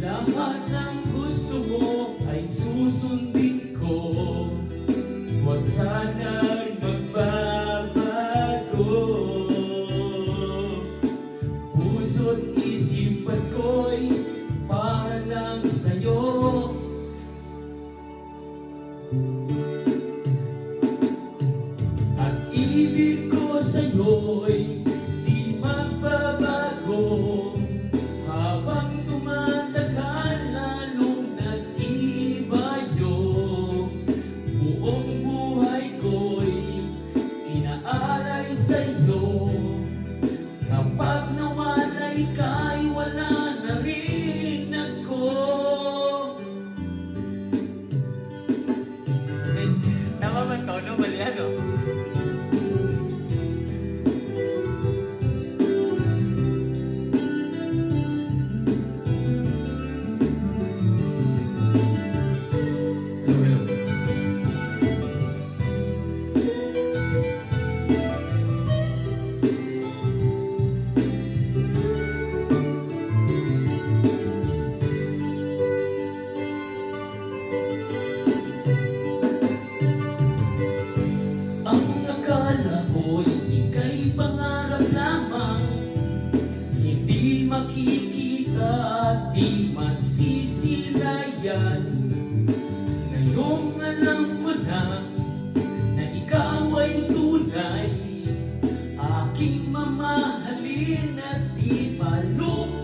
Lahat ng gusto mo ay susundin ko. Huwag sana'y magbabago. Puso't isipan ko'y para lang sa'yo. At ibig ko sa'yo'y di magbabago. Habang tumatagal, lalong nag-iiba yun. Buong buhay ko'y inaalay sa'yo. Kapag nawalay ka'y wala na rin ako. Tama ba ito? No, mali ano? Ang akala ko'y ika'y pangarap lamang, hindi makikita at di masisilayan. Ngayong alam ko na ikaw ay tunay, aking mamahalin at di paluluhain.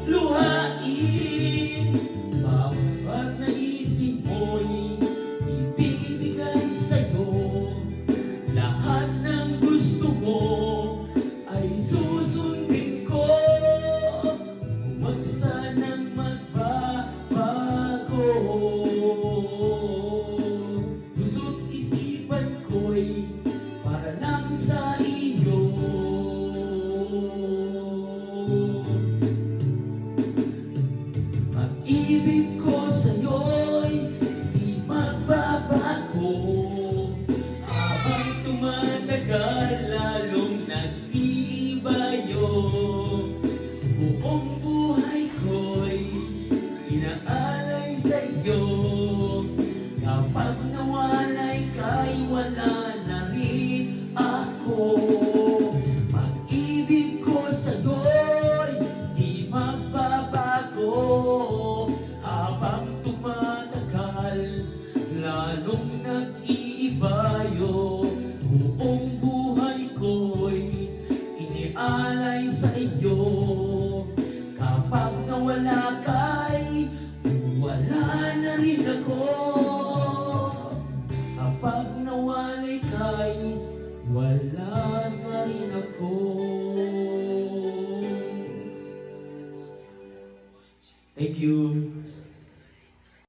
Bawat naisip mo'y ibibigay sa'yo. Lahat ng gusto mo ay susundin ko. Huwag sanang magbabago. Puso't isipan ko'y para lang sa iyo. Ang ibig ko sa'yo'y di magbabago. Habang tumatagal, lalong nag-iiba yun. Buong buhay ko'y inaalay sa'yo. Kapag nawalay ka'y wala na rin ako. Pag-ibig ko sa'yo'y di magbabago. Habang tumatagal, lalong nag-iiba yun. Buong buhay ko'y inialay sa iyo. Kapag nawala ka'y wala na rin ako. Kapag nawalay ka'y wala na rin ako.